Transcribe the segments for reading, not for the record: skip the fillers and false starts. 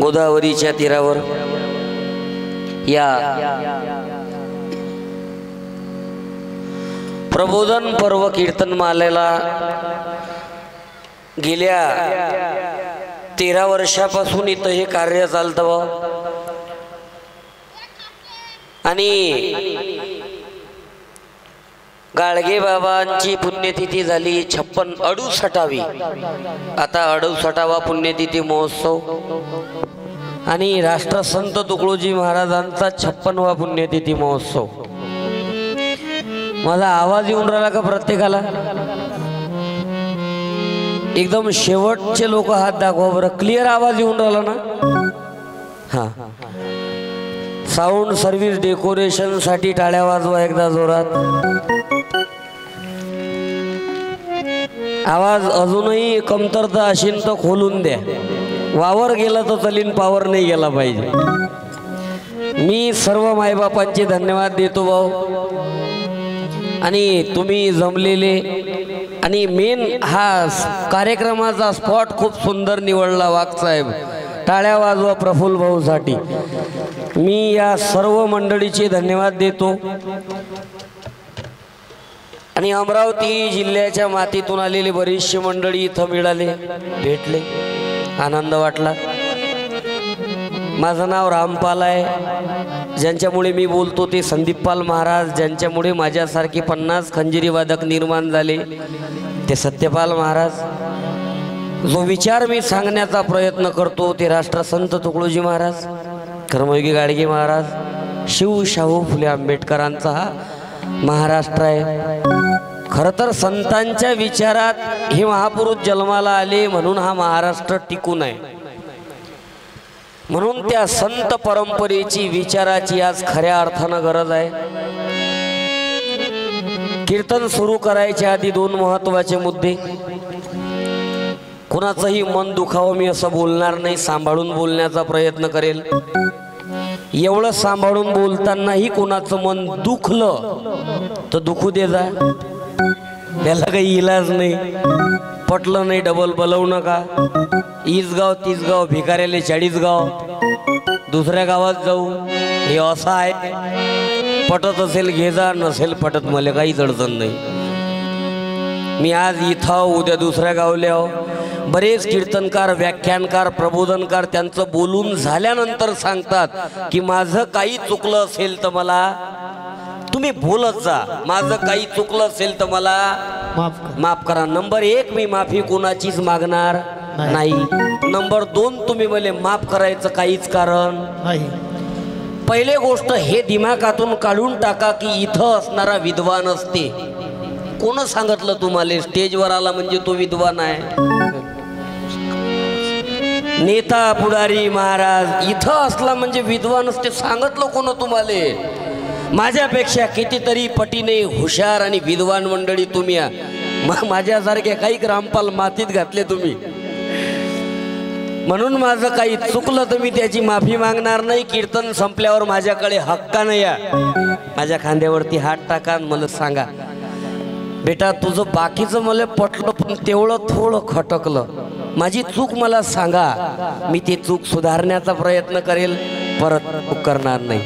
गोदावरीच्या तीरावर या प्रबोधन पर्व कीर्तनमालेला गेल्या 13 वर्षापासून इथं हे कार्य चालतं आणि गाडगे बाबांची पुण्यतिथी झाली 68वी आता 68वा पुण्यतिथी महोत्सव आणि राष्ट्रसंत तुकडोजी महाराजांचा 56वा पुण्यतिथी महोत्सव। मला आवाज येऊन राहिला का प्रत्येकाला? एकदम शेवटचे लोक हात दाखवा बरं, क्लिअर आवाज येऊन राहिला ना? हा, साऊंड सर्व्हिस डेकोरेशन साठी टाळ्या वाजवा एकदा जोरात। आवाज अजूनही कमतरता असेल तर खोलून द्या, वावर गेला तर चलीन, पावर नाही गेला पाहिजे। मी सर्व मायबापांचे धन्यवाद देतो भाऊ, आणि तुम्ही जमलेले आणि मेन हा कार्यक्रमाचा स्पॉट खूप सुंदर निवडला वाघसाहेब, टाळ्या वाजवा प्रफुल्ल भाऊ साठी। मी या सर्व मंडळीचे धन्यवाद देतो आणि अमरावती जिल्ह्याच्या मातीतून आलेले बरीचशी मंडळी इथं मिळाले, भेटले, आनंद वाटला। माझं नाव रामपाल आहे, ज्यांच्यामुळे मी बोलतो ते संदीपपाल महाराज, ज्यांच्यामुळे माझ्यासारखे 50 खंजिरी वादक निर्माण झाले ते सत्यपाल महाराज। जो विचार मी सांगण्याचा प्रयत्न करतो ते राष्ट्रसंत तुकडोजी महाराज, कर्मयोगी गाडगे महाराज, शिव शाहू फुले आंबेडकरांचा हा महाराष्ट्र आहे। खरं तर संतांच्या विचारात हे महापुरुष जन्माला आले म्हणून हा महाराष्ट्र टिकून आहे, म्हणून त्या संत परंपरेची विचाराची आज खऱ्या अर्थानं गरज आहे। कीर्तन सुरू करायच्या आधी 2 महत्त्वाचे मुद्दे। कुणाचंही मन दुखावं मी असं बोलणार नाही, सांभाळून बोलण्याचा प्रयत्न करेल। एवढं सांभाळून बोलतानाही कोणाचं मन दुखलं तर दुखू दे जा, त्याला काही इलाज नाही। पटलं नाही डबल बोलवू नका। 20 गाव 30 गाव भिकाऱ्याले 40 गाव, दुसऱ्या गावात जाऊ हे असं आहे। पटत असेल घे जा, नसेल पटत मला काहीच अडचण नाही। मी आज इथं उद्या दुसऱ्या गावले आहो। बरेच कीर्तनकार, व्याख्यानकार, प्रबोधनकार त्यांचं बोलून झाल्यानंतर सांगतात की माझं काही चुकलं असेल तर मला तुम्ही बोलत जा, माझं काही चुकलं असेल तर मला माफ करा। नंबर 1 मी माफी कोणाचीच मागणार नाही। नंबर 2 तुम्ही मला माफ करायचं काहीच कारण नाही। पहिले गोष्ट हे दिमागातून काढून टाका की इथं असणारा विद्वान असते। कोण सांगितलं तुम्हाला स्टेजवर आला म्हणजे तो विद्वान आहे? नेता पुढारी महाराज इथं असला म्हणजे विद्वान असते, सांगितलं कोण तुम्हाला? माझ्यापेक्षा कितीतरी पटीने हुशार आणि विद्वान मंडळी तुम्ही, माझ्यासारखे काही रामपाल मातीत घातले तुम्ही। म्हणून माझं काही चुकलं तर मी त्याची माफी मागणार नाही। कीर्तन संपल्यावर माझ्याकडे हक्कानं या, माझ्या खांद्यावरती हात टाका, मला सांगा बेटा तुझं बाकीचं मला पटलं पण तेवढं थोडं खटकलं, माझी चूक मला सांगा, मी ती चूक सुधारण्याचा प्रयत्न करेल, परत चूक करणार नाही।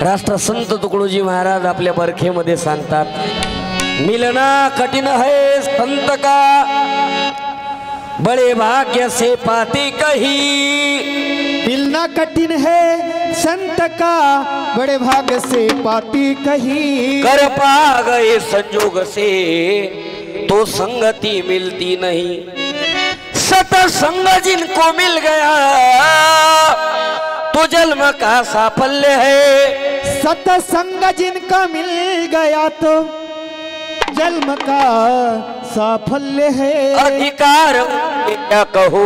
राष्ट्रसंत तुकडोजी महाराज आपल्या बरखेमध्ये सांगतात, मिलना कठिन है संत का, बड़े भाग्य से पाती कही। मिलना कठिन है संत का, बड़े भाग्य से पाती कही। कर पा गए संजोग से तो संगति मिलती नहीं, सतसंग जिनको मिल गया तो जन्म का साफल्य है। सतसंग जिनका मिल गया तो जन्म का साफल्य है। अधिकार क्या कहो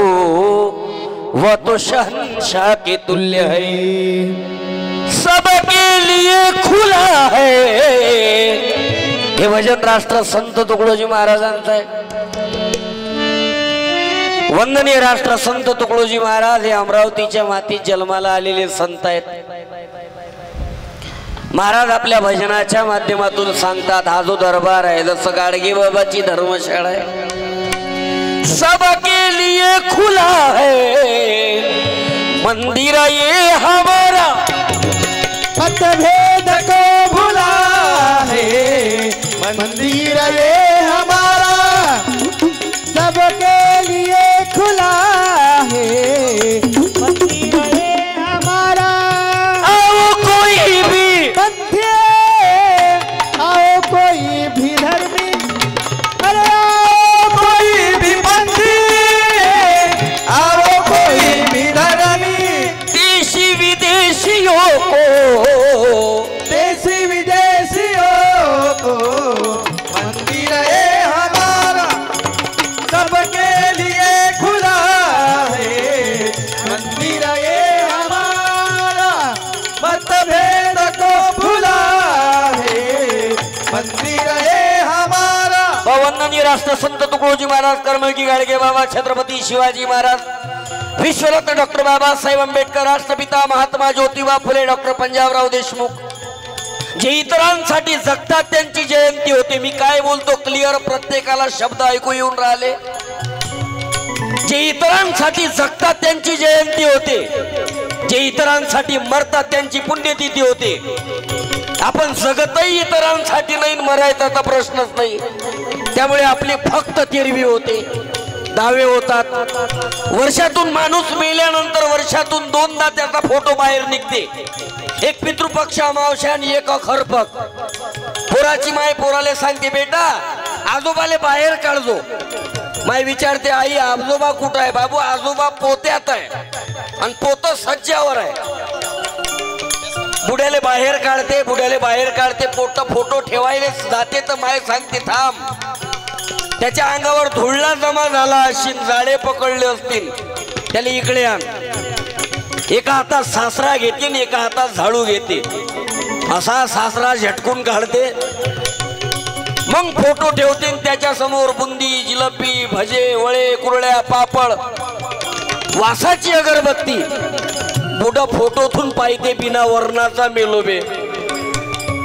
वह तो शहंशाह के तुल्य है, सबके लिए खुला है। हे भजन राष्ट्रसंत तुकडोजी महाराजांचं आहे। वंदनीय राष्ट्रसंत तुकडोजी महाराज हे अमरावतीच्या मातीत जन्माला आलेले संत आहेत। महाराज आपल्या भजनाच्या माध्यमातून सांगतात, हा जो दरबार आहे जसं गाडगे बाबाची धर्मशाळा आहे, सबके लिए खुला है। मंदिर ये हमारा मतभेद को भुला है, मंदिर ये हमारा सबके लिए खुला है, मंदिर ये हमारा। आओ कोई भी बंधे, आओ कोई भी धर्मी, अरे आओ कोई भी बंधे, आओ कोई भी धर्मी, देशी विदेशियों को, देशी विदेशियों को, मंदिर है हमारा सबके लिए खुला है, मंदिर है हमारा मतभेद को भुला है, मंदिर है हमारा। वंदनीय राष्ट्रसंत तुकडोजी महाराज, कर्मयोगी गाडगे बाबा, छत्रपती शिवाजी महाराज, विश्वरत्न डॉक्टर बाबासाहेब आंबेडकर, राष्ट्रपिता महात्मा ज्योतिबा फुले, डॉक्टर पंजाबराव देशमुख, जे इतरांसाठी जगतात त्यांची जयंती होते. मी काय बोलतो क्लिअर, प्रत्येकाला शब्द ऐकू येऊन राहिले. जे इतरांसाठी जगतात त्यांची जयंती होते, जे इतरांसाठी मरतात त्यांची पुण्यतिथी होते. आपण जगतही इतरांसाठी नाही, मरायचा तर प्रश्नच नाही. त्यामुळे आपली फक्त तिरवी होते, दावे होतात. वर्षातून माणूस मेल्यानंतर वर्षातून दोनदा त्याचा फोटो बाहेर निघते. एक पितृपक्ष अमावस्या आणि एक अखरपक. पोराची माय पोराले सांगते, बेटा आजोबाले बाहेर काढजो. माय विचारते, आई आजोबा कुठं आहे? बाबू आजोबा पोत्यात आहे आणि पोत सज्जावर आहे. बुड्याले बाहेर काढते, बुड्याले बाहेर काढते, फोटो ठेवायला जाते तर माय सांगते, थांब. त्याच्या अंगावर धुळला जमा झाला असतील, जाळे पकडले असतील, त्याला इकडे आण. एका हातात सासरा घेते आणि एका हातात झाडू घेते. असा सासरा झटकून काढते, मग फोटो ठेवते. त्याच्या समोर बुंदी, जिलबी, भजे, वळे, कुरड्या, पापड, वासाची अगरबत्ती. बुडा फोटोतून पाहिजे बिना वरणाचा मेलोबे.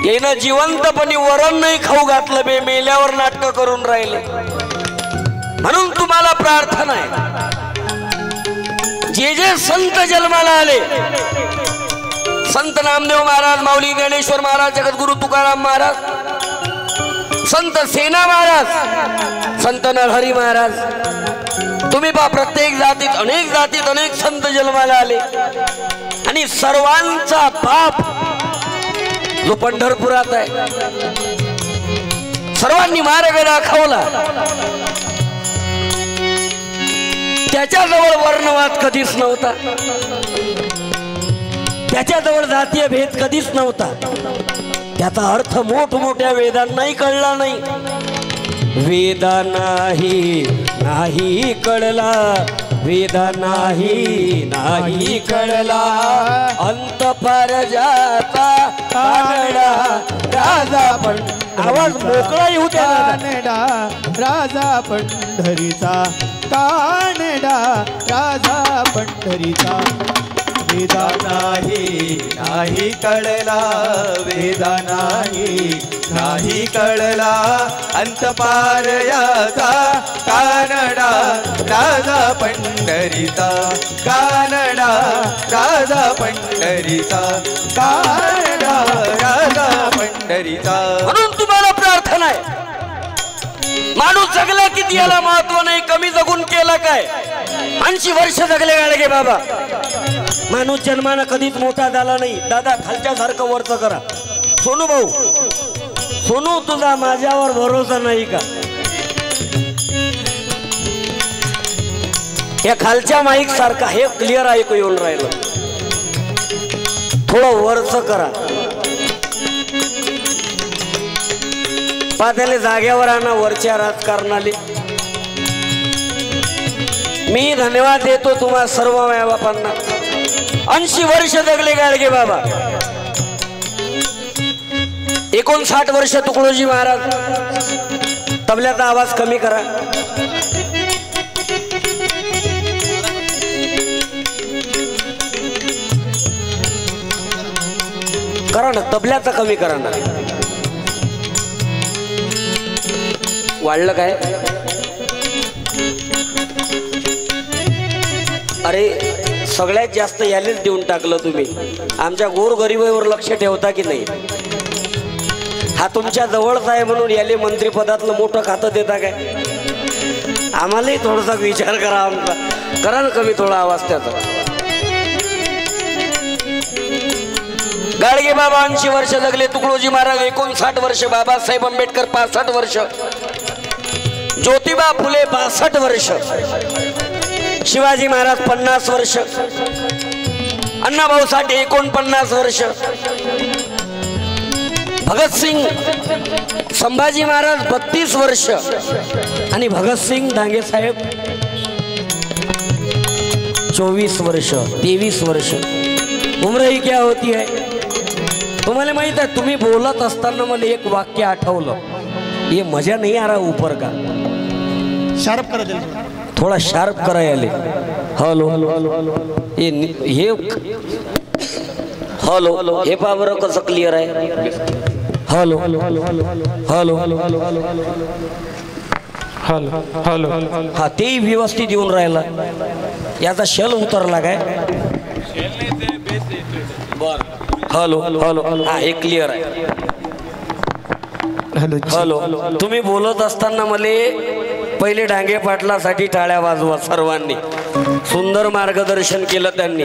येणं जिवंतपणी वरण नाही खाऊ घातलं बे, मेल्यावर नाटक करून राहिले. म्हणून तुम्हाला प्रार्थना आहे, जे जे संत जन्माला आले, संत नामदेव महाराज, माऊली ज्ञानेश्वर महाराज, जगद्गुरु तुकाराम महाराज, संत सेना महाराज, संत नरहरी महाराज, तुम्ही पहा प्रत्येक जातीत अनेक संत जन्माला आले. आणि सर्वांचा बाप जो पंढरपुरात आहे, सर्वांनी मार्ग दाखवला. त्याच्याजवळ वर्णवाद कधीच नव्हता, त्याच्याजवळ जातीय भेद कधीच नव्हता. त्याचा अर्थ मोठमोठ्या वेदांनाही कळला नाही. वेदा नाही कळला, वेदा नाही कळला, अंत पार जाता कानडा राजा. पण आवाज मोकळा येऊ द्या. कानडा राजा पंढरीचा, कानडा राजा पंढरीचा. वेदा नाही कळला, वेदा नाही कळला, अंत पार याचा कानडा राजा पंढरीचा, कानडा राजा पंढरीचा, कानडा राजा पंढरीचा. म्हणून तुम्हाला प्रार्थना आहे, माणूस जगला किती याला महत्व नाही, कमी जगून केला काय. 80 वर्ष जगले गाडगे बाबा. माणूस जन्मानं कधीच मोठा झाला नाही. दादा खालच्या सारखं वरच करा. सोनू भाऊ, सोनू तुझा माझ्यावर भरोसा नाही का? या खालच्या माईक सारखा हे क्लिअर ऐकू येऊन राहिलं. थोडं वरच करा. पात्याले जाग्यावर आणा वरच्या राजकारणाले. मी धन्यवाद देतो तुम्हा सर्व माय बापांना. 80 वर्ष जगले गाडगे बाबा. 59 वर्ष तुकडोजी महाराज. तबल्याचा आवाज कमी करा. करा ना, तबल्याचा कमी करा ना. वाढलं काय? अरे सगळ्यात जास्त यालेच देऊन टाकलं तुम्ही. आमच्या गोरगरिबावर लक्ष ठेवता की नाही? हा तुमच्या जवळचा आहे म्हणून याले मंत्रिपदातलं मोठं खातं देता काय? आम्हालाही थोडासा विचार करा आमचा. करा ना कमी थोडा आवाज त्याचा. गाडगे बाबा 80 वर्ष जगले, तुकडोजी महाराज 59 वर्ष, बाबासाहेब आंबेडकर 65 वर्ष, ज्योतिबा फुले 62 वर्ष, शिवाजी महाराज 50 वर्ष, अण्णाभाऊ साठे 49 वर्ष, भगतसिंग संभाजी महाराज 32 वर्ष आणि भगतसिंग डांगे साहेब 24 वर्ष, 23 वर्ष. उम्र ही क्या होती है? तुम्हाला माहित आहे, तुम्ही बोलत असताना मला एक वाक्य आठवलं. ये मजा नहीं आ रहा ऊपर का. शार्प करा दिल, थोड़ा शार्प करा याले. हॅलो हे हॅलो हे पहा बरं कसं क्लिअर आहे. हॅलो हॅलो हा तेही व्यवस्थित येऊन राहिला. याचा शल उतरला काय? हॅलो हॅलो हा हे क्लिअर आहे. हॅलो तुम्ही बोलत असताना मला पहिले डांगे पाटलासाठी टाळ्या वाजवा सर्वांनी. सुंदर मार्गदर्शन केलं त्यांनी.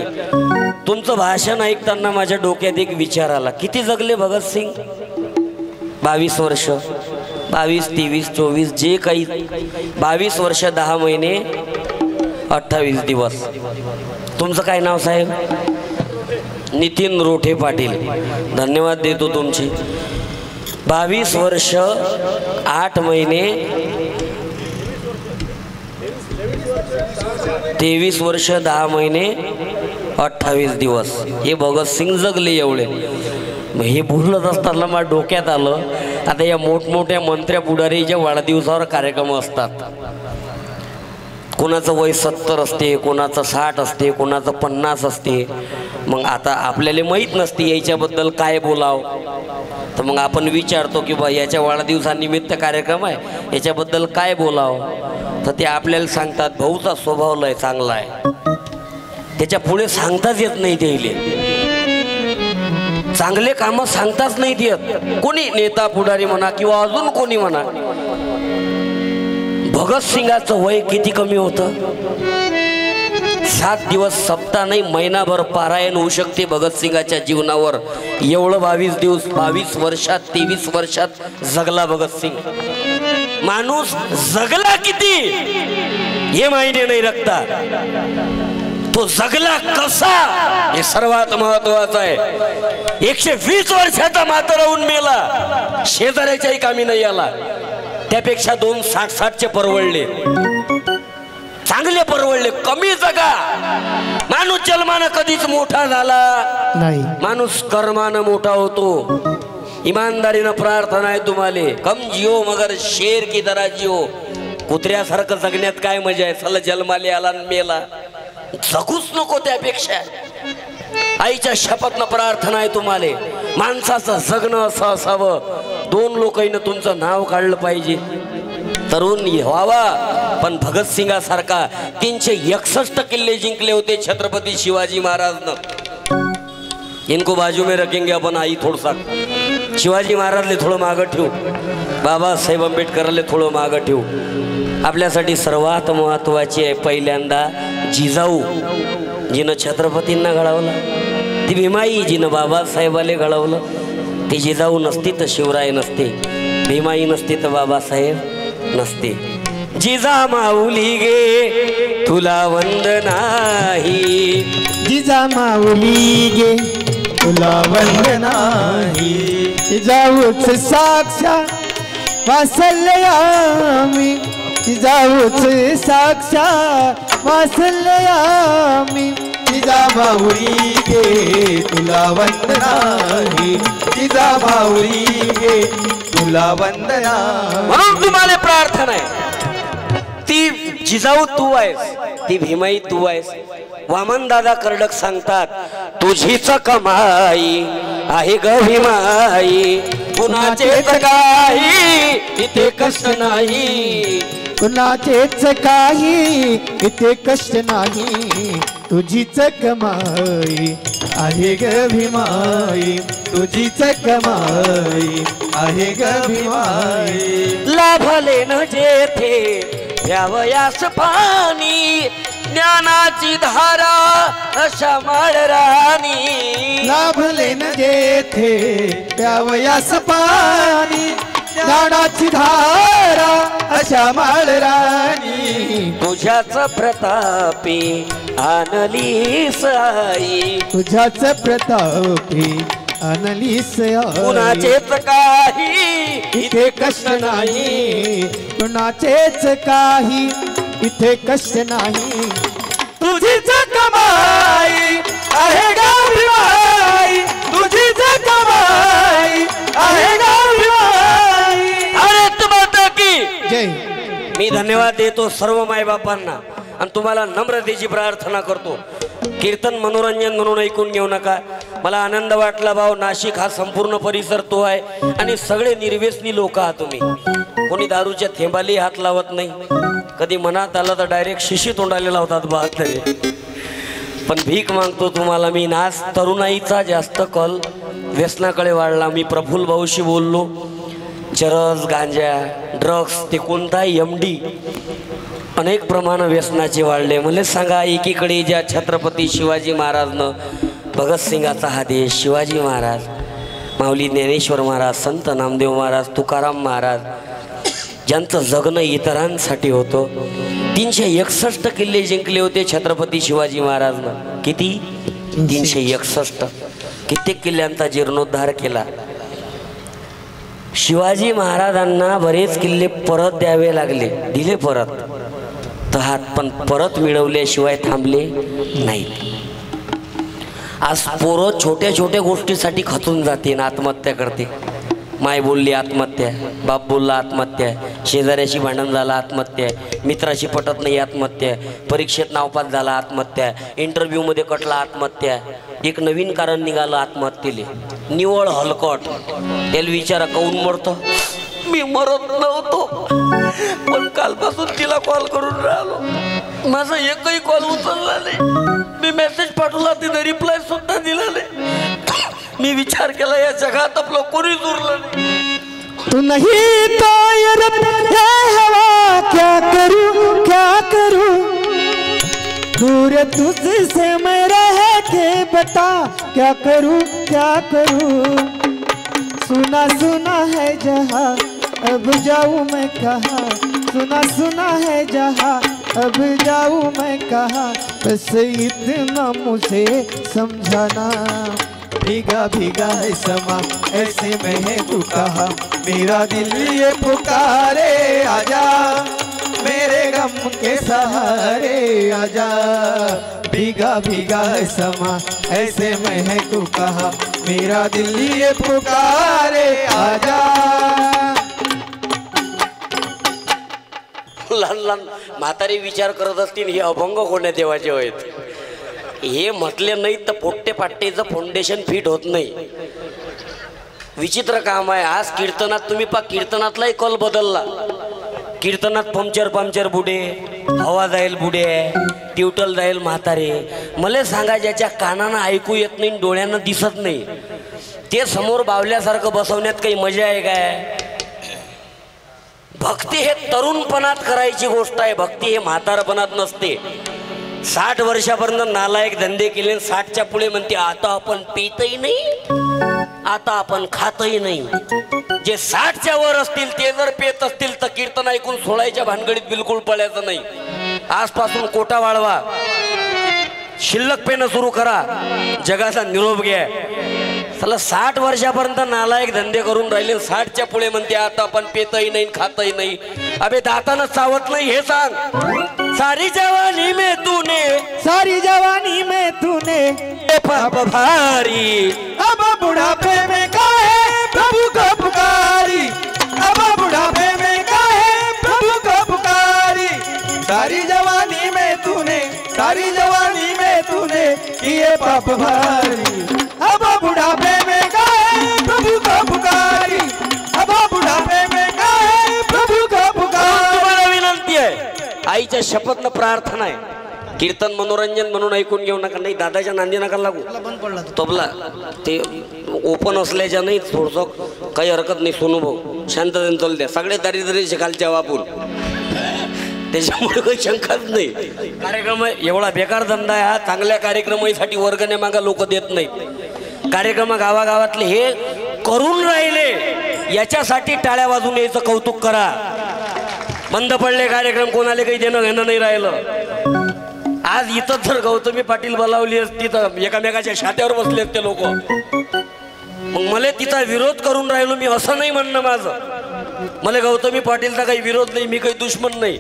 तुमचं भाषण ऐकताना माझ्या डोक्यात एक विचार आला. किती जगले भगतसिंग? 22 वर्ष, 22, 23, 24 जे काही 22 वर्ष 10 महिने 28 दिवस. तुमचं काय नाव साहेब? नितीन रोठे पाटील. धन्यवाद देतो तुमचे. 22 वर्ष 8 महिने 23 वर्ष 10 महिने 28 दिवस हे भगतसिंग जगले एवढे. हे बोलत असताना माझ्या डोक्यात आलं, आता या मोठमोठ्या मंत्र्या पुढारीच्या वाढदिवसावर कार्यक्रम असतात. कोणाचं वय 70 असते, कोणाचं 60 असते, कोणाचं 50 असते. मग आता आपल्याला माहीत नसते याच्याबद्दल काय बोलावं. तर मग आपण विचारतो की बा याच्या वाढदिवसानिमित्त कार्यक्रम आहे, याच्याबद्दल काय बोलावं. तर ते आपल्याला सांगतात भाऊचा स्वभाव लय चांगला आहे. त्याच्या पुढे सांगताच येत नाही. त्याले चांगले कामं सांगताच नाहीत येत. कोणी नेता पुढारी म्हणा किंवा अजून कोणी म्हणा. भगतसिंगाचं वय किती कमी होतं? 7 दिवस, सप्ताह नाही, महिनाभर पारायण होऊ शकते भगतसिंगाच्या जीवनावर. एवढं 22 दिवस, 22 वर्षात, 23 वर्षात जगला भगतसिंग. माणूस जगला किती हे माहिती नाही रखता, तो जगला कसा हे सर्वात महत्वाचं आहे. 120 वर्षाचा मात्र राहून मेला, शेजाऱ्याच्याही कामी नाही आला. त्यापेक्षा 2 60-60चे परवडले, चांगले परवडले. कमी जगा. माणूस जन्मानं कधीच मोठा झाला नाही, माणूस कर्मानं मोठा होतो. इमानदारीनं प्रार्थना आहे तुम्हाला, कम जिओ मगर शेर की तरह जिओ. कुत्र्यासारखं जगण्यात काय मजा आहे? चला जन्माले आला मेला, जगूच नको. त्यापेक्षा आईच्या शपथनं प्रार्थना आहे तुम्हाला, माणसाचं जगणं असं असावं. 2 लोकांनी तुमचं नाव काढलं पाहिजे, तरुण व्हावा. पण भगतसिंगासारखा 361 किल्ले जिंकले होते छत्रपती शिवाजी महाराजनं. इनको बाजू में रखेंगे अपन. आई थोडसा शिवाजी महाराजले थोडं मागं ठेवू, बाबासाहेब आंबेडकरले थोडं मागं ठेवू. आपल्यासाठी सर्वात महत्वाची आहे पहिल्यांदा जिजाऊ, जिनं छत्रपतींना घडवलं. ती भीमाई, जिनं बाबासाहेबाले घडवलं. ती जिजाऊ नसती तर शिवराय नसते, भीमाई नसती तर बाबासाहेब नसते. जिजा माऊली गे तुला वंदनाही, जिजा माऊली गे तुला वंदनाही. जिजाऊच साक्षात वासल्यामी, जिजाऊच साक्षात वासल्यामी. जिजा माऊली गे तुला वंदनाही, जिजा माऊली गे तुला वंदना. म्हणून तुम्हाला प्रार्थना आहे, ती जिजाऊ तू आहेस, ती भीमाई तू आहेस. वामन दादा कर्डक सांगतात, तुझीच कमाई आहे ग भीमाई, कुणाचेच काही इथे कष्ट नाही. कुणाचेच काही इथे कष्ट नाही. तुझीच कमाई आहे ग भीमाई, तुझीच कमाई आहे ग भीमाई. लाभले न जेथे द्यावयास पाणी, ज्ञानाची धारा अशा माळराणी. लाभले न जेथे प्यावयास पाणी, ज्ञानाची धारा अशा माळराणी. तुझ्याच प्रतापी आणली साई, तुझ्याच प्रतापी आणलीस आई. कुणाचेच काही इथे कष्ट नाही, कुणाचेच काही इथे कष्ट नाही. तुझीच कमाई आहे ग भीमाई, तुझीच कमाई आहे ग भीमाई. अरे तुम्हाला की जय. मी धन्यवाद देतो सर्व मायबापांना आणि तुम्हाला नम्रतेची प्रार्थना करतो. कीर्तन मनोरंजन म्हणून ऐकून घेऊ नका. मला आनंद वाटला भाऊ. नाशिक हा संपूर्ण परिसर तो आहे आणि सगळे निर्व्यसनी लोक आहात तुम्ही. कोणी दारूच्या थेंबाली हात लावत नाही. कधी मनात आलं तर डायरेक्ट शिशी तोंडाले लावतात बा तरी. पण भीक मागतो तुम्हाला मी. नाच तरुणाईचा जास्त कल व्यसनाकडे वाढला. मी प्रफुल्ल भाऊशी बोललो. चरस गांजा ड्रग्स ते कोणताही MD अनेक प्रमाण व्यसनाचे वाढले. मला सांगा एकीकडे ज्या छत्रपती शिवाजी महाराजनं भगतसिंगाचा हा देश, शिवाजी महाराज, माऊली ज्ञानेश्वर महाराज, संत नामदेव महाराज, तुकाराम महाराज, ज्यांचं जगणं इतरांसाठी होतं. 361 किल्ले जिंकले होते छत्रपती शिवाजी महाराजनं. किती? 361. कित्येक किल्ल्यांचा जीर्णोद्धार केला. शिवाजी महाराजांना बरेच किल्ले परत द्यावे लागले. दिले परत तर हात, पण परत मिळवल्याशिवाय थांबले नाहीत. आज पोरं छोट्या छोट्या गोष्टीसाठी खचून जाते ना आत्महत्या करते. माय बोलली आत्महत्या, बाप बोलला आत्महत्या, शेजाऱ्याशी भांडण झाला आत्महत्या, मित्राशी पटत नाही आत्महत्या, परीक्षेत नावपास झाला आत्महत्या, इंटरव्ह्यूमध्ये कटला आत्महत्या. एक नवीन कारण निघालं आत्महत्येले, निवळ हलकट. त्याला विचारा काऊन मरतो? मी मरत नव्हतो, पण कालपासून तिला कॉल करून राहिलो, माझा एकही कॉल उचलला नाही. मी मेसेज पाठवला, तिने रिप्लाय सुद्धा दिला नाही. मी विचार केला या जगात आपलं कोणीच उरलं नाही. तू नहीं तो ये रब ये हवा क्या करूं क्या करूं, दूर तुझसे मैं रह के बता क्या करूं क्या करूं. सुना सुना है जहां अब जाऊं मैं कहाँ, सुना सुना है जहां अब जाऊं मैं कहाँ. बस इतना मुझे समझाना, भीगा भीगा है समा ऐसे में है तू कहा. मेरा दिल ये पुकारे आजा, मेरे गम के सहारे आजा. भीगा भीगा है समा ऐसे में है तू कहा. मेरा दिल ये पुकारे आजा. लहान लहान म्हातारे विचार करत असतील हे अभंग कोण्या देवाचे आहेत. हे म्हटले नाही तर पोट्टे पाट्टेचं फाउंडेशन फिट होत नाही. विचित्र काम आहे. आज कीर्तनात तुम्ही पा कीर्तनातलाही कल बदलला. कीर्तनात पंक्चर बुडे, हवा जाईल बुडे, ट्युटल जाईल म्हातारे. मला सांगा ज्याच्या कानानं ऐकू येत नाही, डोळ्यानं दिसत नाही, ते समोर बावल्यासारखं बसवण्यात काही मजा आहे काय? भक्ती हे तरुणपणात करायची गोष्ट आहे. भक्ती हे म्हातारपणात नसते. 60 वर्षापर्यंत नालायक धंदे केले, 60च्या पुढे म्हणते आता आपण पितही नाही, आता आपण खातही नाही. जे 60च्या वर असतील ते जर पेत असतील तर कीर्तन ऐकून सोडायच्या भानगडीत बिलकुल पडायचं नाही. आजपासून कोटा वाढवा, शिल्लक पेनं सुरू करा, जगाचा निरोप घ्या. चला 60 वर्षापर्यंत नालायक धंदे करून राहिले, 60च्या पुढे म्हणते आता आपण पेतही नाही खातही नाही. अबे दातानं चावत नाही हे सांग. सारी जवानी में तूने, सारी जवानी में तूने पाप भारी, अब बुढ़ापे में काहे प्रभु को पुकारी. अब बुढ़ापे में काहे प्रभु को पुकारी. सारी जवानी में तूने, सारी जवानी में तूने किए पाप भारी. अब बुढ़ापे में काहे प्रभु को पुकारी. अब बुढ़ापे में काहे प्रभु को पुकारी. तुम्हाला विनंती आहे, आईच्या शपथनं प्रार्थना आहे, कीर्तन मनोरंजन म्हणून ऐकून घेऊ नका. नाही दादाच्या नांदी नका लागू. तबला ते ओपन असल्याच्या नाही थोडस काही हरकत नाही. सोनू भाऊ शांततेने चालू द्या. सगळे दारिद्र्याचे खालच्या वापून त्याच्यामुळे काही शंकाच नाही. कार्यक्रम एवढा बेकार धंदा आहे हा. चांगल्या कार्यक्रमासाठी वर्गण्या मागा लोक देत नाहीत. कार्यक्रम गावागावातले हे करून राहिले याच्यासाठी टाळ्या वाजून यायचं कौतुक करा. बंद पडले कार्यक्रम कोणाला काही देणं घेणं नाही राहिलं. आज इथं जर गौतमी पाटील बोलावली असती तर एकामेकाच्या छात्यावर बसले असते लोक. मग मला तिचा विरोध करून राहिलो मी असं नाही म्हणणं माझं. मला गौतमी पाटीलचा काही विरोध नाही. मी काही दुश्मन नाही.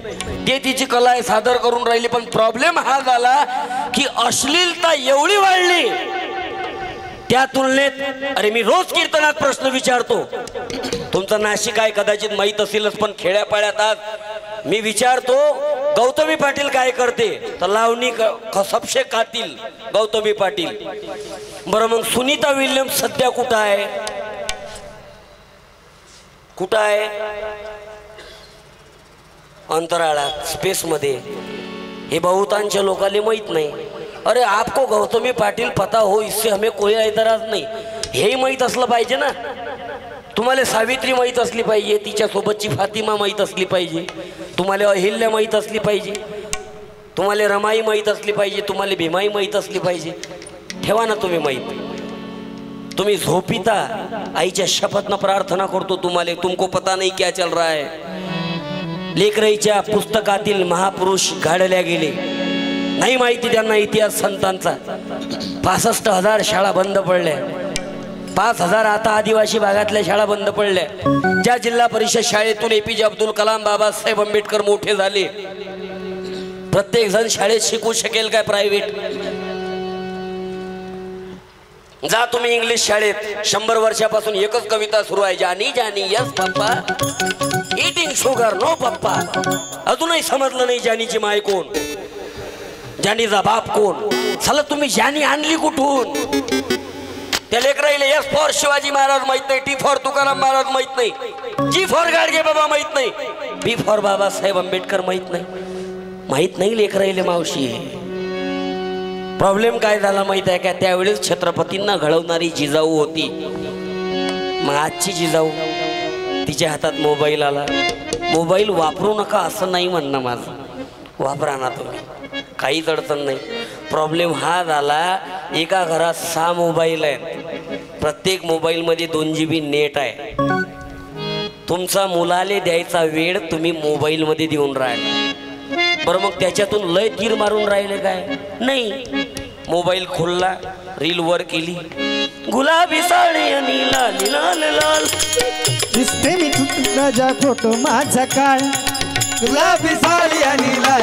ते तिची कला आहे सादर करून राहिली. पण प्रॉब्लेम हा झाला की अश्लीलता एवढी वाढली त्या तुलनेत. अरे मी रोज कीर्तनात प्रश्न विचारतो. तुमचा नाशिक आहे कदाचित माहीत असेलच पण खेड्यापाड्यात आज मी विचारतो गौतमी पाटील काय करते तर लावणी सबसे कातील गौतमी पाटील. बरं मग सुनीता विल्यम्स सध्या कुठं आहे? कुठं आहे? अंतराळात स्पेसमध्ये. हे बहुतांश लोकांना माहीत नाही. अरे आपको गौतमी पाटील पता हो इससे हमें कोई ऐतराज नहीं. हेही माहीत असलं पाहिजे ना. तुम्हाला सावित्री माहीत असली पाहिजे. तिच्यासोबतची फातिमा माहीत असली पाहिजे. तुम्हाला अहिल्या माहीत असली पाहिजे. तुम्हाला रमाई माहीत असली पाहिजे. तुम्हाला भीमाई माहीत असली पाहिजे. ठेवा ना तुम्ही माहीत. तुम्ही झोपिता आईच्या शपथनं प्रार्थना करतो तुम्हाला तुमको पता नहीं क्या चल रहा है. लेकराईच्या पुस्तकातील महापुरुष घडल्या गेले नाही माहिती त्यांना इतिहास संतांचा. 65,000 शाळा बंद पडल्या. 5,000 आता आदिवासी भागातल्या शाळा बंद पडल्या. ज्या जिल्हा परिषद शाळेतून APJ अब्दुल कलाम बाबासाहेब आंबेडकर मोठे झाले प्रत्येक जण शाळेत शिकू शकेल काय प्रायव्हेट? जा तुम्ही इंग्लिश शाळेत. 100 वर्षापासून एकच कविता सुरू आहे. जानी जानी यस पप्पा ईटिंग शुगर नो पप्पा. अजूनही समजलं नाही जानीची माय कोण, जानीचा बाप कोण. चला तुम्ही जानी आणली कुठून? त्या लेकराईला एस फॉर शिवाजी महाराज माहित नाही. टी फॉर तुकाराम महाराज माहित नाही. जी फॉर गाडगे बाबा माहित नाही. बी फॉर बाबासाहेब आंबेडकर माहित नाही. माहित नाही लेकराईले मावशी. प्रॉब्लेम काय झाला माहित आहे का? त्यावेळेस छत्रपतींना घडवणारी जिजाऊ होती. मग आजची जिजाऊ तिच्या हातात मोबाईल आला. मोबाईल वापरू नका असं नाही म्हणणं माझं. वापरा ना तुम्ही काहीच अडचण नाही. प्रॉब्लेम हा झाला एका घरात 6 मोबाईल आहेत. प्रत्येक मोबाईलमध्ये 2 GB नेट आहे. तुमचा मुलाले द्यायचा वेळ तुम्ही मोबाईलमध्ये देऊन राहिले. बरं मग त्याच्यातून लय तीर मारून राहिले काय? नाही. मोबाईल खोलला रील वर केली. गुलाबी साडी आणि लाल लाल लाल दिसते मी तुझा फोटो माझा काळ. गुलाबी साडी आणि लाल